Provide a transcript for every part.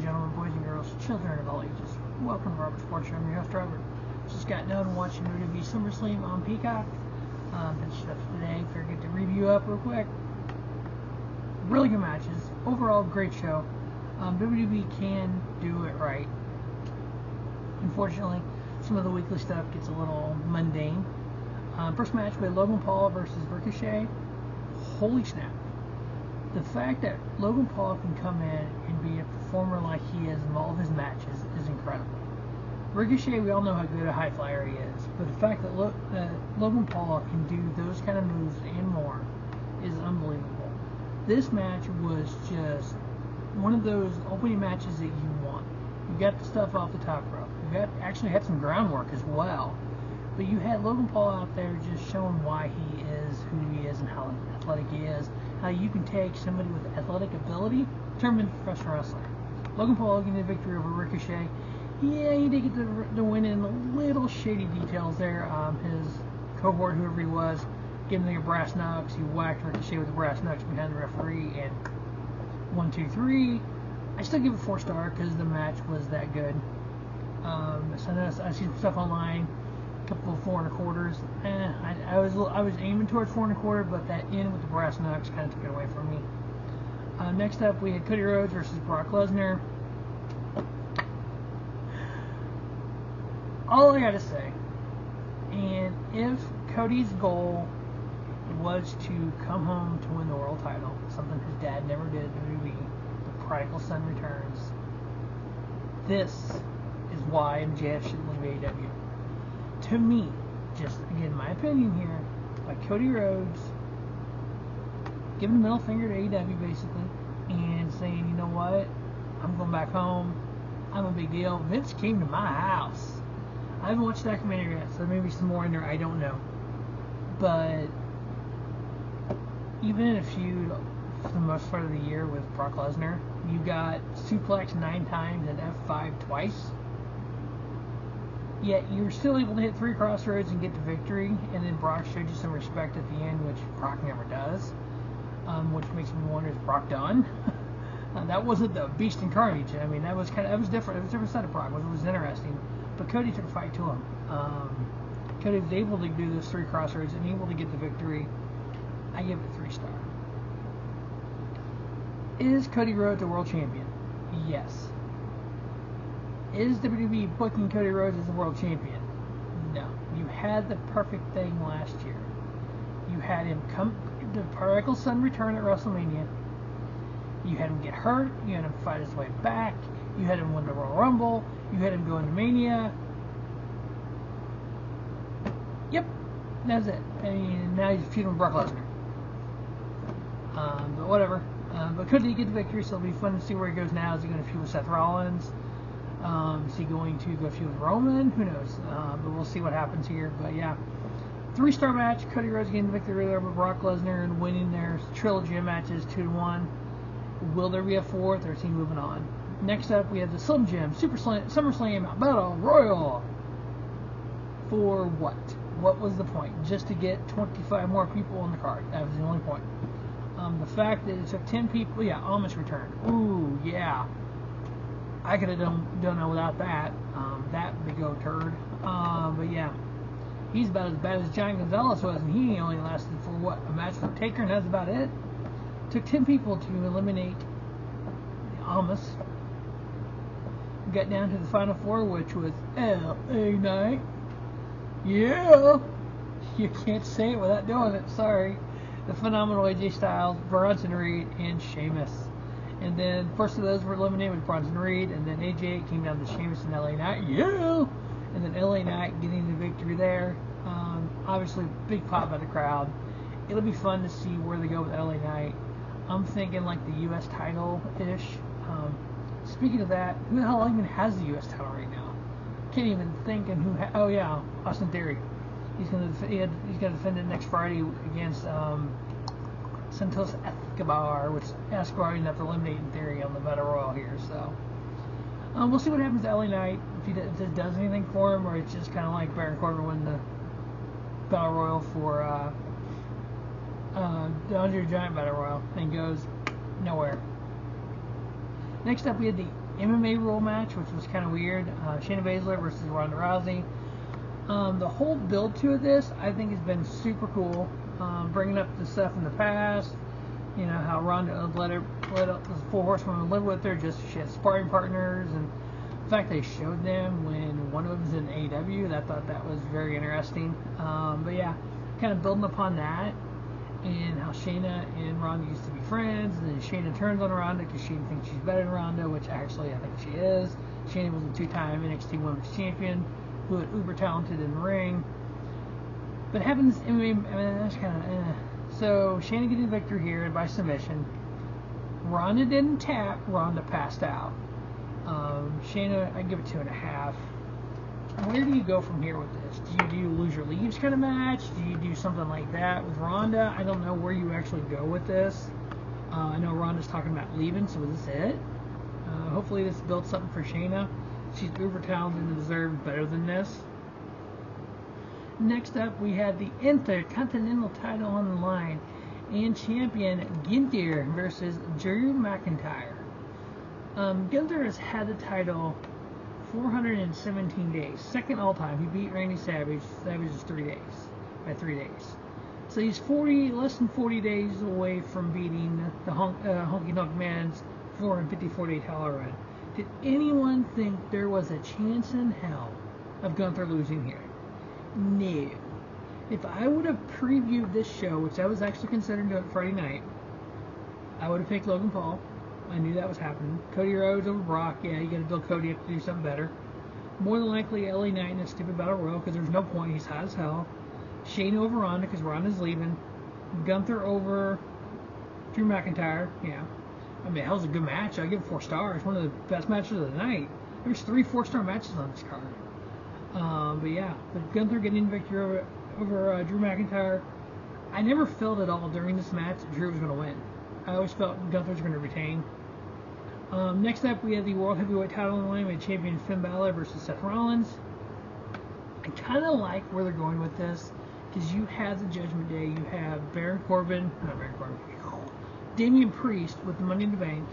gentlemen, boys and girls, children of all ages, welcome to Robert Sports Show. I'm your host, Robert. Just got done watching WWE SummerSlam on Peacock. Been stuff today. Figured get the review up real quick. Really good matches. Overall, great show. WWE can do it right. Unfortunately, some of the weekly stuff gets a little mundane. First match, we had Logan Paul versus Ricochet. Holy snap. The fact that Logan Paul can come in and be a performer like he is in all of his matches is incredible. Ricochet, we all know how good a high flyer he is, but the fact that Logan Paul can do those kind of moves and more is unbelievable. This match was just one of those opening matches that you want. You got the stuff off the top rope. You actually had some groundwork as well. But you had Logan Paul out there just showing why he is who he is and how athletic he is. How you can take somebody with athletic ability, turn him into a professional wrestler. Logan Paul getting the victory over Ricochet. Yeah, he did get the win in a little shady details there. His cohort, whoever he was, gave him the brass knucks. He whacked Ricochet with the brass knucks behind the referee. And 1, 2, 3. I still give it 4-star because the match was that good. So I see some stuff online. Couple of 4 1/4. I was aiming towards 4 1/4, but that end with the brass knucks kind of took it away from me. Next up, we had Cody Rhodes versus Brock Lesnar. All I gotta say, and if Cody's goal was to come home to win the world title, something his dad never did at WWE, the prodigal son returns. This is why MJF should leave AEW. To me, just again my opinion here, by Cody Rhodes giving the middle finger to AEW basically and saying, you know what, I'm going back home, I'm a big deal. Vince came to my house. I haven't watched the documentary yet, so maybe some more in there, I don't know. But even in a feud for the most part of the year with Brock Lesnar, you got suplex 9 times and F5 twice. Yet you're still able to hit 3 crossroads and get the victory, and then Brock showed you some respect at the end, which Brock never does, which makes me wonder, is Brock done? That wasn't the Beast and Carnage. I mean, that was different. It was a different side of Brock. It was interesting, but Cody took a fight to him. Cody was able to do those 3 crossroads and able to get the victory. I give it 3-star. Is Cody Rhodes a world champion? Yes. Is WWE booking Cody Rhodes as a world champion? No. You had the perfect thing last year. You had him come, the prodigal son return at WrestleMania. You had him get hurt. You had him fight his way back. You had him win the Royal Rumble. You had him go into Mania. Yep. That's it. I mean, now he's feuding with Brock Lesnar. But whatever. But could he get the victory? So it'll be fun to see where he goes now. Is he going to feud with Seth Rollins? Is he going to go feud with Roman? Who knows? But we'll see what happens here. But yeah, 3-star match. Cody Rhodes getting the victory over Brock Lesnar and winning their trilogy of matches 2-1. Will there be a 4th, or is he moving on? Next up, we have the Slim Jim SummerSlam Battle Royal. For what? What was the point? Just to get 25 more people on the card. That was the only point. The fact that it took 10 people. Yeah, Amish returned. Ooh, yeah. I could have done it without that. That big old turd. But yeah, he's about as bad as John Gonzalez was, and he only lasted for what, a match with Taker, and that's about it. Took 10 people to eliminate the Amish. Got down to the final 4, which was LA Knight. Yeah, you can't say it without doing it. Sorry. The phenomenal AJ Styles, Bronson Reed, and Sheamus. And then first of those were eliminated with Bronson Reed, and then AJ came down to Sheamus and LA Knight. Yeah! And then LA Knight getting the victory there. Obviously, big pop by the crowd. It'll be fun to see where they go with LA Knight. I'm thinking like the U.S. title-ish. Speaking of that, who the hell even has the U.S. title right now? Can't even think. And who? Oh yeah, Austin Theory. He's gonna defend it next Friday against Santos Escobar, which Escobar ended up eliminating Theory on the Battle Royal here. So we'll see what happens to LA Knight, if it does anything for him, or it's just kind of like Baron Corbin winning the Battle Royal for the Andre the Giant Battle Royal and goes nowhere. Next up, we had the MMA rule match, which was kind of weird. Shayna Baszler versus Ronda Rousey. The whole build to this, I think, has been super cool. Bringing up the stuff in the past, you know, how Ronda let the Four Horsewomen live with her, just she had sparring partners, and the fact they showed them when one of them was in AEW, I thought that was very interesting. But yeah, kind of building upon that, and how Shayna and Ronda used to be friends, and then Shayna turns on Ronda because Shayna thinks she's better than Ronda, which actually I think she is. Shayna was a two-time NXT Women's Champion, who was uber talented in the ring. But having this MMA, I mean, that's kind of So Shayna getting the victory here by submission. Ronda didn't tap. Ronda passed out. Shayna, I give it 2.5. Where do you go from here with this? Do you lose your leaves kind of match? Do you do something like that with Ronda? I don't know where you actually go with this. I know Ronda's talking about leaving, so is this it? Hopefully this builds something for Shayna. She's uber talented and deserves better than this. Next up, we have the Intercontinental title on the line, and champion Gunther versus Drew McIntyre. Gunther has had the title 417 days, second all time. He beat Randy Savage. Savage is 3 days, by 3 days. So he's less than 40 days away from beating the Honky Tonk Man's 454-day title run. Did anyone think there was a chance in hell of Gunther losing here? No. If I would have previewed this show, which I was actually considering doing Friday night, I would have picked Logan Paul. I knew that was happening. Cody Rhodes over Brock. Yeah, you got to build Cody up to do something better. More than likely, LA Knight in a stupid battle royal because there's no point. He's hot as hell. Shane over Ronda because Ronda's leaving. Gunther over Drew McIntyre. Yeah. I mean, hell's a good match. I give it 4 stars. One of the best matches of the night. There's 3 4-star matches on this card. But yeah, but Gunther getting victory over Drew McIntyre. I never felt at all during this match that Drew was going to win. I always felt Gunther was going to retain. Next up, we have the World Heavyweight title on the line with champion Finn Balor versus Seth Rollins. I kind of like where they're going with this because you have the Judgment Day. You have Damian Priest with the Money in the Bank.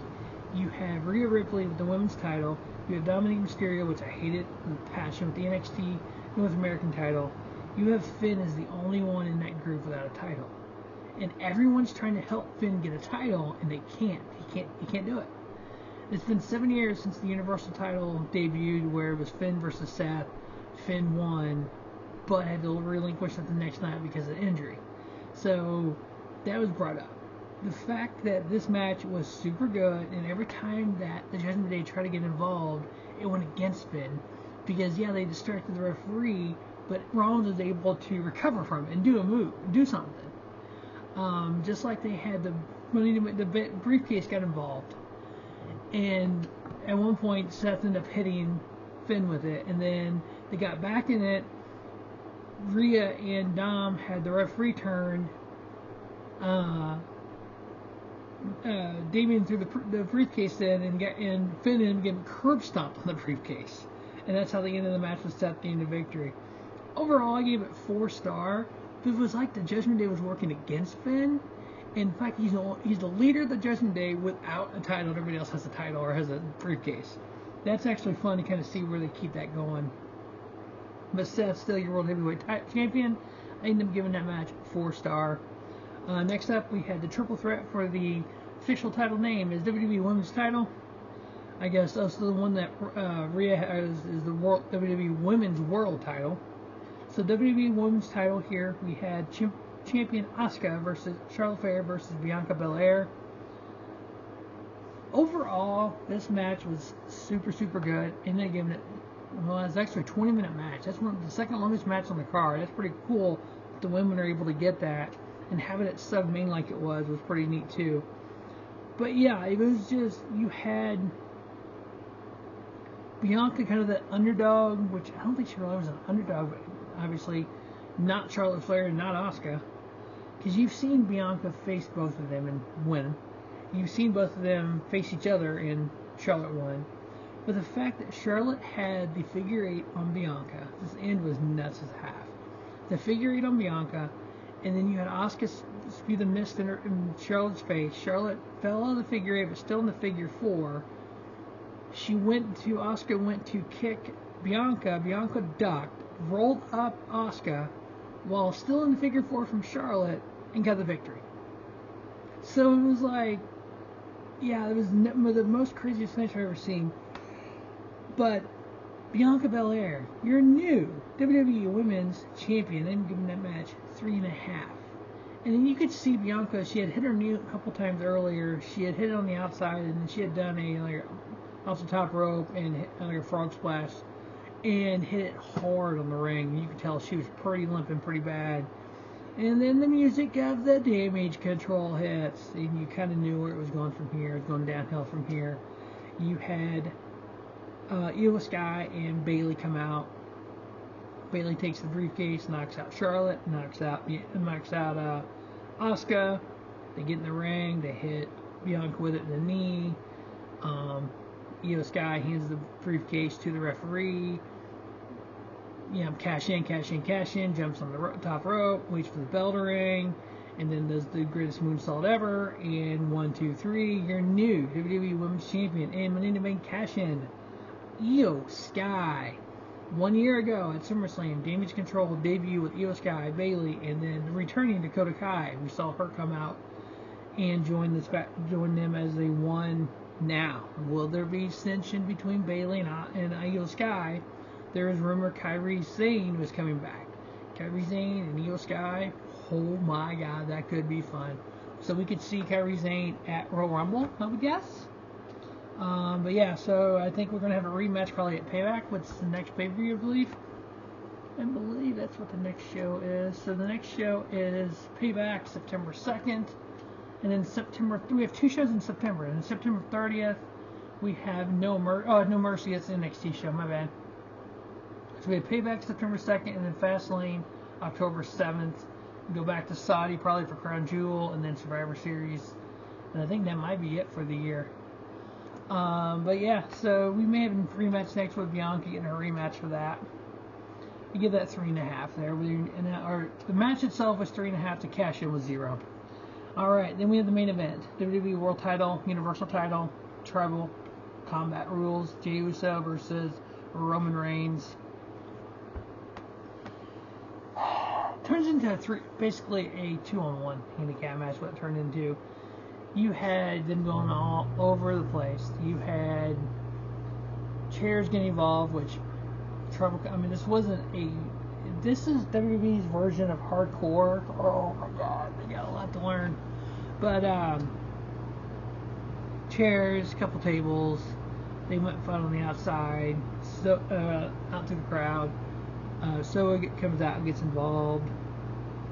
You have Rhea Ripley with the women's title. You have Dominic Mysterio, which I hated with passion, with the NXT North American title. You have Finn as the only one in that group without a title. And everyone's trying to help Finn get a title, and they can't. He can't do it. It's been 7 years since the Universal title debuted, where it was Finn versus Seth. Finn won, but had to relinquish it the next night because of injury. So that was brought up. The fact that this match was super good, and every time that the Judgment Day tried to get involved, it went against Finn. Because, yeah, they distracted the referee, but Rollins was able to recover from it and do a move, do something. Just like they had the briefcase got involved. And at one point, Seth ended up hitting Finn with it, and then they got back in it. Rhea and Dom had the referee turned. Damian threw the briefcase in, and Finn ended up getting curb stomped on the briefcase. And that's how the end of the match was Seth gained the victory. Overall, I gave it 4 stars. It was like the Judgment Day was working against Finn. In fact, he's the leader of the Judgment Day without a title. Everybody else has a title or has a briefcase. That's actually fun to kind of see where they keep that going. But Seth's still your World Heavyweight champion. I ended up giving that match 4 stars. Next up, we had the triple threat for the official title name is WWE Women's title. I guess that's the one that Rhea has is the WWE Women's World title. So WWE Women's title here, we had champion Asuka versus Charlotte Flair versus Bianca Belair. Overall, this match was super, super good. And they gave it, well, it's actually a 20-minute match. That's the second longest match on the card. That's pretty cool that the women are able to get that. And having it sub-main like it was pretty neat too. But yeah, it was just, you had Bianca kind of the underdog, which I don't think she really was an underdog, but obviously not Charlotte Flair and not Asuka. Because you've seen Bianca face both of them and win. You've seen both of them face each other and Charlotte won. But the fact that Charlotte had the figure 8 on Bianca, this end was nuts as half. The figure 8 on Bianca, and then you had Asuka spew the mist in Charlotte's face. Charlotte fell out of the figure 8, but still in the figure 4. Asuka went to kick Bianca. Bianca ducked, rolled up Asuka while still in the figure 4 from Charlotte, and got the victory. So it was like, yeah, it was the most craziest finish I've ever seen. But Bianca Belair, your new WWE Women's Champion, they've given that match 3.5. And then you could see Bianca, she had hit her knee a couple times earlier. She had hit it on the outside, and then she had done off the top rope and hit a frog splash and hit it hard on the ring. You could tell she was pretty limping pretty bad. And then the music of the Damage Control hits, and you kind of knew where it was going from here. It was going downhill from here. You had Io Sky and Bayley come out. Bayley takes the briefcase, knocks out Charlotte, knocks out Asuka. They get in the ring. They hit Bianca with it in the knee. Io Sky hands the briefcase to the referee. Cash in, jumps on the top rope, waits for the bell to ring, and then does the greatest moonsault ever. And 1, 2, 3, your new WWE Women's Champion and Money in the Bank cash in, Io Sky. 1 year ago at SummerSlam, Damage Control debut with Io Sky, Bayley, and then returning Dakota Kai. We saw her come out and join them as they won. Now, will there be tension between Bayley and Io Sky? There is rumor Kairi Sane was coming back. Kairi Sane and Io Sky, oh my god, that could be fun. So we could see Kairi Sane at Royal Rumble, I would guess. But yeah, so I think we're going to have a rematch probably at Payback. What's the next pay-per-view, I believe? I believe that's what the next show is. So the next show is Payback, September 2nd. And then we have 2 shows in September. And then September 30th, we have No Mercy. It's the NXT show, my bad. So we have Payback September 2nd, and then Fastlane October 7th. We go back to Saudi probably for Crown Jewel, and then Survivor Series. And I think that might be it for the year. But yeah, so we may have a rematch next with Bianca getting a rematch for that. You give that 3.5 there. The match itself was 3.5. To cash in was 0. Alright, then we have the main event. WWE World Title, Universal Title, Tribal Combat Rules, Jey Uso versus Roman Reigns. Turns into basically a 2-on-1 handicap match, what it turned into. You had them going all over the place. You had chairs getting involved, which this is WWE's version of hardcore. Oh my god, they got a lot to learn. But chairs, a couple tables. They went fun on the outside, out to the crowd. Soa comes out and gets involved.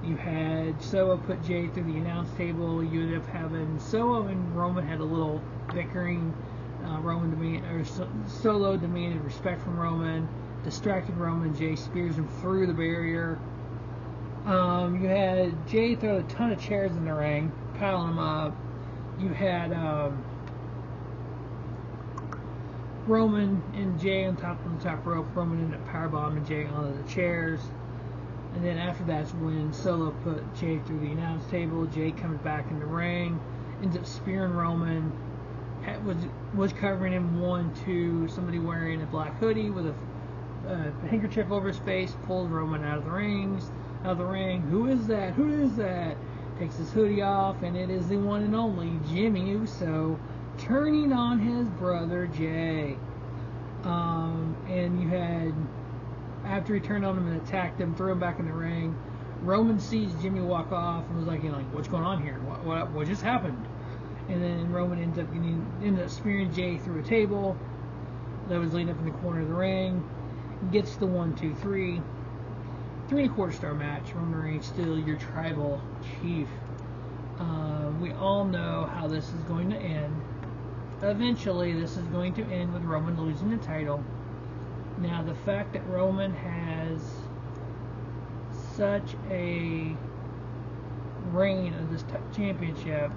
You had Soa put Jey through the announce table. You ended up having Soa and Roman had a little bickering. Solo demanded respect from Roman, distracted Roman. Jey spears him through the barrier. You had Jey throw a ton of chairs in the ring, piling them up. You had Roman and Jey on the top rope. Roman ended up powerbombing Jey onto the chairs. And then after that's when Solo put Jey through the announce table. Jey comes back in the ring, ends up spearing Roman. Was covering him 1-2. Somebody wearing a black hoodie with a handkerchief over his face pulls Roman out of the ring. Who is that? Takes his hoodie off, and it is the one and only Jimmy Uso turning on his brother Jey. And you had, after he turned on him and attacked him, threw him back in the ring. Roman sees Jimmy walk off and was like, what's going on here? What just happened? And then Roman ended up spearing Jey through a table that was laid up in the corner of the ring. Gets the 1, 2, 3. 3.25 star match. Roman Reigns still your tribal chief. We all know how this is going to end. Eventually, this is going to end with Roman losing the title. Now, the fact that Roman has such a reign of this championship,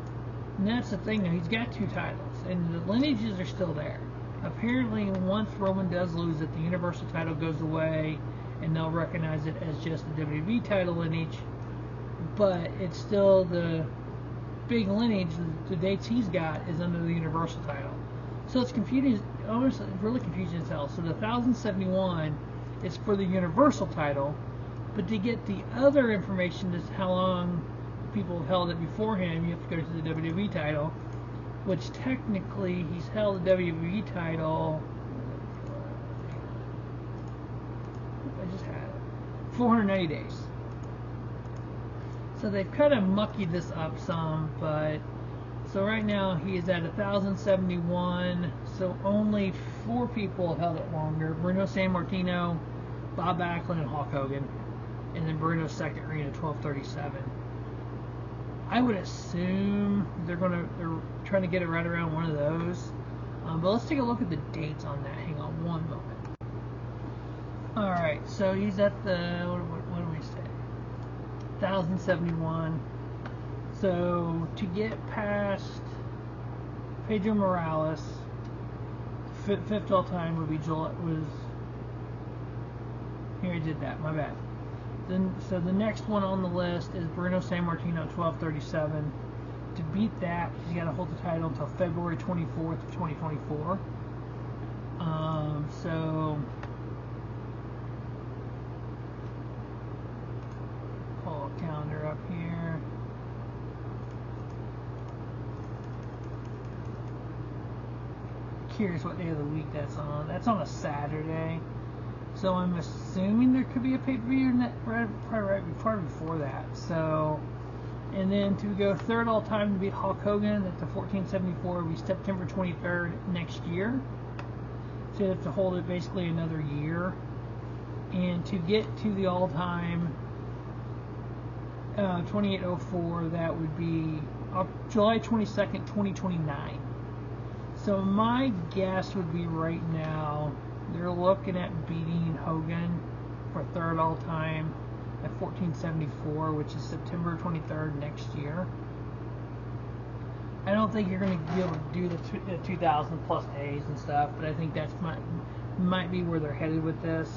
and that's the thing now, he's got 2 titles, and the lineages are still there. Apparently, once Roman does lose it, the Universal title goes away, and they'll recognize it as just the WWE title lineage, but it's still the big lineage. The dates he's got is under the Universal title. So it's confusing, almost really confusing as hell. So the 1071 is for the Universal title, but to get the other information as how long people have held it beforehand, you have to go to the WWE title, which technically he's held the WWE title. I just had it. 490 days. So they've kind of muckied this up some, but so right now he is at 1071. So only 4 people have held it longer: Bruno Sammartino, Bob Backlund, and Hulk Hogan, and then Bruno's second reign at 1237. I would assume they're trying to get it right around one of those. But let's take a look at the dates on that. Hang on one moment. All right, so he's at the what do we say? 1071. So to get past Pedro Morales, fifth all time would be here I did that. My bad. So the next one on the list is Bruno Sammartino at 1237. To beat that, he's got to hold the title until February 24th of 2024. So pull a calendar up here. Curious what day of the week that's on. That's on a Saturday. So I'm assuming there could be a pay-per-view probably before that. So, and then to go third all-time to beat Hulk Hogan at the 1474 will be September 23rd next year. So you have to hold it basically another year. And to get to the all-time 2804, that would be July 22nd, 2029. So my guess would be right now they're looking at beating Hogan for third all time at 1474, which is September 23rd next year. I don't think you're going to be able to do the 2,000 plus days and stuff, but I think that's might be where they're headed with this.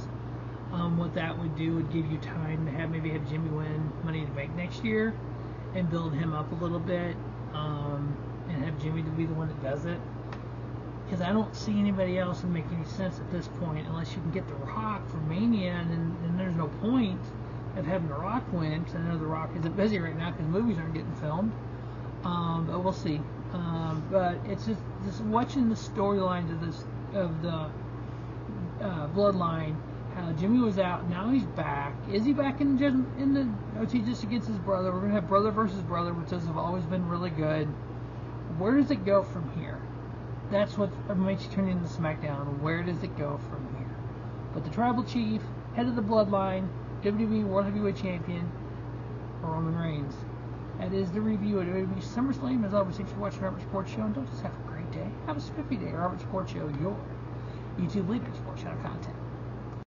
What that would do would give you time to maybe have Jimmy win Money in the Bank next year and build him up a little bit, and have Jimmy to be the one that does it. Because I don't see anybody else that make any sense at this point unless you can get The Rock for Mania, and then there's no point of having The Rock win, because I know The Rock isn't busy right now because movies aren't getting filmed. But we'll see. But it's just watching the storylines of the Bloodline. How Jimmy was out, now he's back. Is he back in the? Or is he just against his brother? We're gonna have brother versus brother, which has always been really good. Where does it go from here? That's what makes you tune into SmackDown. Where does it go from here? But the Tribal Chief, head of the Bloodline, WWE World Heavyweight Champion, Roman Reigns. That is the review of WWE SummerSlam. As always, thanks for watching Robert Sports Show, and don't just have a great day. Have a spiffy day. Robert Sports Show, your YouTube leader sports channel content.